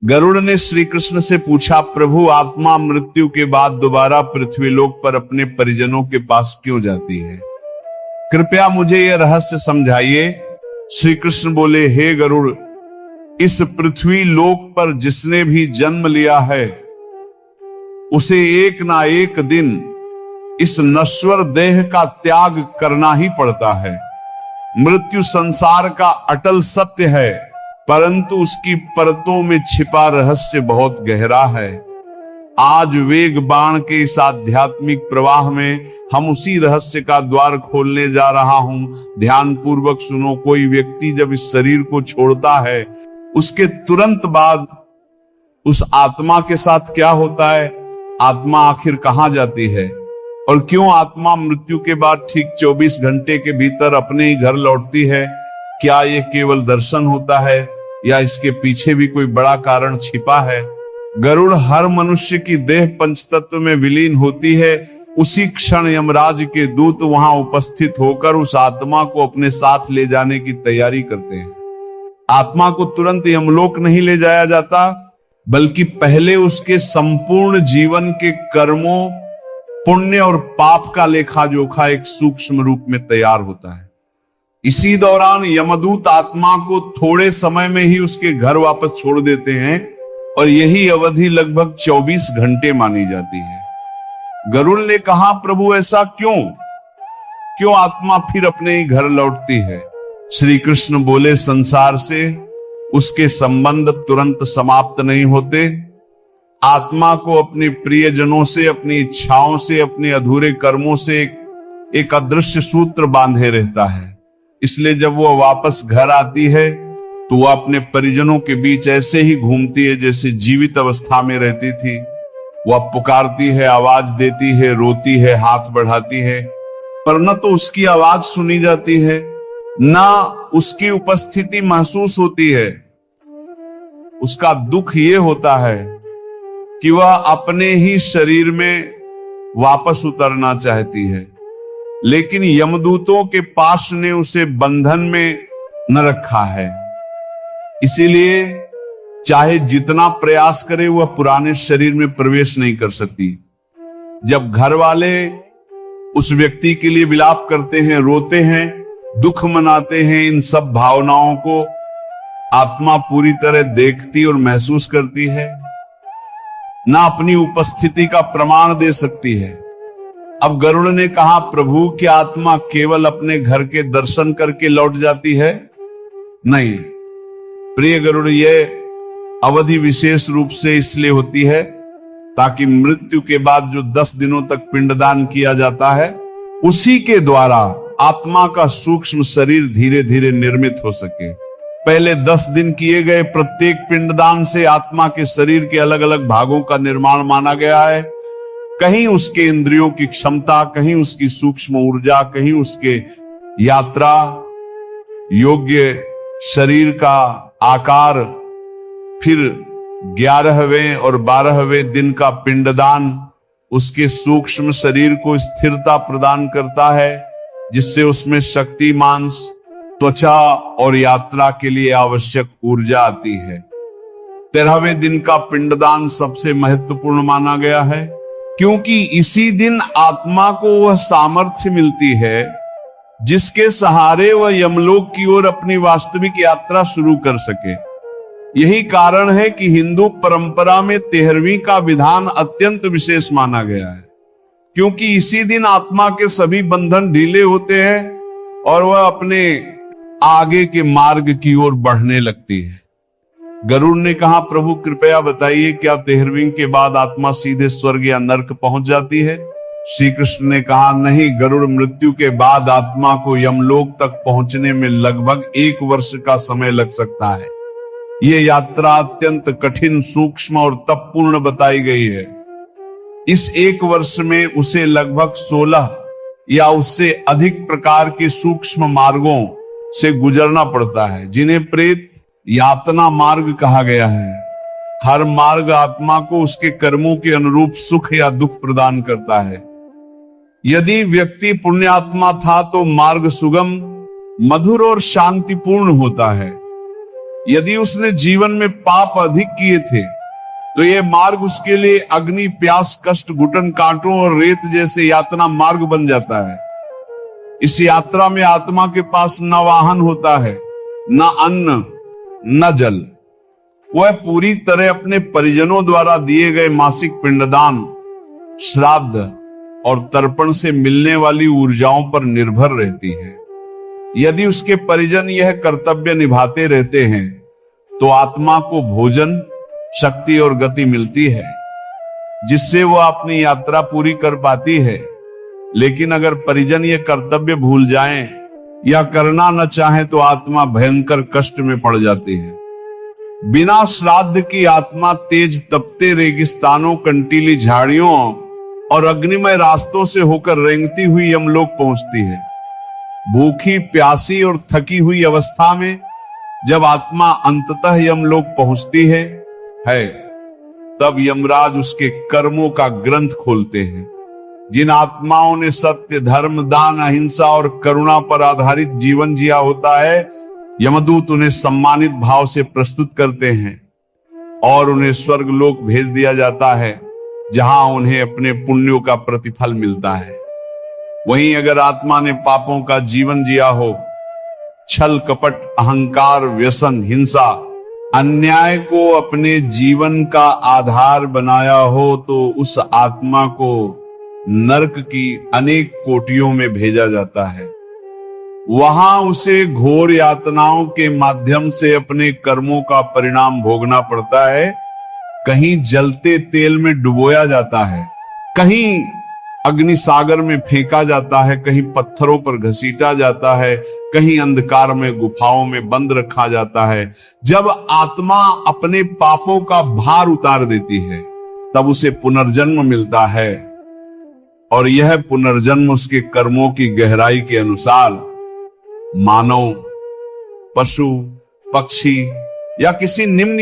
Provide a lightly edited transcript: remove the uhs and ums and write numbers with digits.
गरुड़ ने श्री कृष्ण से पूछा, प्रभु, आत्मा मृत्यु के बाद दोबारा पृथ्वीलोक पर अपने परिजनों के पास क्यों जाती है? कृपया मुझे यह रहस्य समझाइए। श्री कृष्ण बोले, हे गरुड़, इस पृथ्वी लोक पर जिसने भी जन्म लिया है उसे एक ना एक दिन इस नश्वर देह का त्याग करना ही पड़ता है। मृत्यु संसार का अटल सत्य है, परंतु उसकी परतों में छिपा रहस्य बहुत गहरा है। आज वेग बाण के इस आध्यात्मिक प्रवाह में हम उसी रहस्य का द्वार खोलने जा रहा हूं। ध्यान पूर्वक सुनो। कोई व्यक्ति जब इस शरीर को छोड़ता है, उसके तुरंत बाद उस आत्मा के साथ क्या होता है? आत्मा आखिर कहां जाती है? और क्यों आत्मा मृत्यु के बाद ठीक 24 घंटे के भीतर अपने ही घर लौटती है? क्या यह केवल दर्शन होता है या इसके पीछे भी कोई बड़ा कारण छिपा है? गरुड़, हर मनुष्य की देह पंचतत्व में विलीन होती है, उसी क्षण यमराज के दूत वहां उपस्थित होकर उस आत्मा को अपने साथ ले जाने की तैयारी करते हैं। आत्मा को तुरंत यमलोक नहीं ले जाया जाता, बल्कि पहले उसके संपूर्ण जीवन के कर्मों, पुण्य और पाप का लेखा जोखा एक सूक्ष्म रूप में तैयार होता है। इसी दौरान यमदूत आत्मा को थोड़े समय में ही उसके घर वापस छोड़ देते हैं और यही अवधि लगभग 24 घंटे मानी जाती है। गरुड़ ने कहा, प्रभु, ऐसा क्यों आत्मा फिर अपने ही घर लौटती है? श्री कृष्ण बोले, संसार से उसके संबंध तुरंत समाप्त नहीं होते। आत्मा को अपने प्रियजनों से, अपनी इच्छाओं से, अपने अधूरे कर्मों से एक अदृश्य सूत्र बांधे रहता है। इसलिए जब वो वापस घर आती है तो वह अपने परिजनों के बीच ऐसे ही घूमती है जैसे जीवित अवस्था में रहती थी। वह पुकारती है, आवाज देती है, रोती है, हाथ बढ़ाती है, पर न तो उसकी आवाज सुनी जाती है, ना उसकी उपस्थिति महसूस होती है। उसका दुख ये होता है कि वह अपने ही शरीर में वापस उतरना चाहती है, लेकिन यमदूतों के पाश ने उसे बंधन में न रखा है। इसीलिए चाहे जितना प्रयास करे वह पुराने शरीर में प्रवेश नहीं कर सकती। जब घर वाले उस व्यक्ति के लिए विलाप करते हैं, रोते हैं, दुख मनाते हैं, इन सब भावनाओं को आत्मा पूरी तरह देखती और महसूस करती है, ना अपनी उपस्थिति का प्रमाण दे सकती है। अब गरुड़ ने कहा, प्रभु, क्या आत्मा केवल अपने घर के दर्शन करके लौट जाती है? नहीं प्रिय गरुड़, यह अवधि विशेष रूप से इसलिए होती है ताकि मृत्यु के बाद जो 10 दिनों तक पिंडदान किया जाता है, उसी के द्वारा आत्मा का सूक्ष्म शरीर धीरे धीरे निर्मित हो सके। पहले 10 दिन किए गए प्रत्येक पिंडदान से आत्मा के शरीर के अलग अलग भागों का निर्माण माना गया है। कहीं उसके इंद्रियों की क्षमता, कहीं उसकी सूक्ष्म ऊर्जा, कहीं उसके यात्रा योग्य शरीर का आकार। फिर 11वें और 12वें दिन का पिंडदान उसके सूक्ष्म शरीर को स्थिरता प्रदान करता है, जिससे उसमें शक्ति, मांस, त्वचा और यात्रा के लिए आवश्यक ऊर्जा आती है। 13वें दिन का पिंडदान सबसे महत्वपूर्ण माना गया है, क्योंकि इसी दिन आत्मा को वह सामर्थ्य मिलती है जिसके सहारे वह यमलोक की ओर अपनी वास्तविक यात्रा शुरू कर सके। यही कारण है कि हिंदू परंपरा में 13वीं का विधान अत्यंत विशेष माना गया है, क्योंकि इसी दिन आत्मा के सभी बंधन ढीले होते हैं और वह अपने आगे के मार्ग की ओर बढ़ने लगती है। गरुड़ ने कहा, प्रभु कृपया बताइए, क्या 13वीं के बाद आत्मा सीधे स्वर्ग या नर्क पहुंच जाती है? श्री कृष्ण ने कहा, नहीं गरुड़, मृत्यु के बाद आत्मा को यमलोक तक पहुंचने में लगभग 1 वर्ष का समय लग सकता है। यह यात्रा अत्यंत कठिन, सूक्ष्म और तपपूर्ण बताई गई है। इस 1 वर्ष में उसे लगभग 16 या उससे अधिक प्रकार के सूक्ष्म मार्गों से गुजरना पड़ता है, जिन्हें प्रेत यातना मार्ग कहा गया है। हर मार्ग आत्मा को उसके कर्मों के अनुरूप सुख या दुख प्रदान करता है। यदि व्यक्ति पुण्यात्मा था तो मार्ग सुगम, मधुर और शांतिपूर्ण होता है। यदि उसने जीवन में पाप अधिक किए थे तो ये मार्ग उसके लिए अग्नि, प्यास, कष्ट, घुटन, कांटों और रेत जैसे यातना मार्ग बन जाता है। इस यात्रा में आत्मा के पास न वाहन होता है, न अन्न, न जल। वह पूरी तरह अपने परिजनों द्वारा दिए गए मासिक पिंडदान, श्राद्ध और तर्पण से मिलने वाली ऊर्जाओं पर निर्भर रहती है। यदि उसके परिजन यह कर्तव्य निभाते रहते हैं तो आत्मा को भोजन, शक्ति और गति मिलती है, जिससे वह अपनी यात्रा पूरी कर पाती है। लेकिन अगर परिजन ये कर्तव्य भूल जाएं या करना न चाहे तो आत्मा भयंकर कष्ट में पड़ जाती है। बिना श्राद्ध की आत्मा तेज तपते रेगिस्तानों, कंटीली झाड़ियों और अग्निमय रास्तों से होकर रेंगती हुई यमलोक पहुंचती है। भूखी, प्यासी और थकी हुई अवस्था में जब आत्मा अंततः यमलोक पहुंचती है, तब यमराज उसके कर्मों का ग्रंथ खोलते हैं। जिन आत्माओं ने सत्य, धर्म, दान, अहिंसा और करुणा पर आधारित जीवन जिया होता है, यमदूत उन्हें सम्मानित भाव से प्रस्तुत करते हैं और उन्हें स्वर्ग लोक भेज दिया जाता है, जहां उन्हें अपने पुण्यों का प्रतिफल मिलता है। वहीं अगर आत्मा ने पापों का जीवन जिया हो, छल, कपट, अहंकार, व्यसन, हिंसा, अन्याय को अपने जीवन का आधार बनाया हो, तो उस आत्मा को नरक की अनेक कोटियों में भेजा जाता है। वहां उसे घोर यातनाओं के माध्यम से अपने कर्मों का परिणाम भोगना पड़ता है। कहीं जलते तेल में डुबोया जाता है, कहीं अग्नि सागर में फेंका जाता है, कहीं पत्थरों पर घसीटा जाता है, कहीं अंधकार में गुफाओं में बंद रखा जाता है। जब आत्मा अपने पापों का भार उतार देती है, तब उसे पुनर्जन्म मिलता है और यह पुनर्जन्म उसके कर्मों की गहराई के अनुसार मानव, पशु, पक्षी या किसी निम्न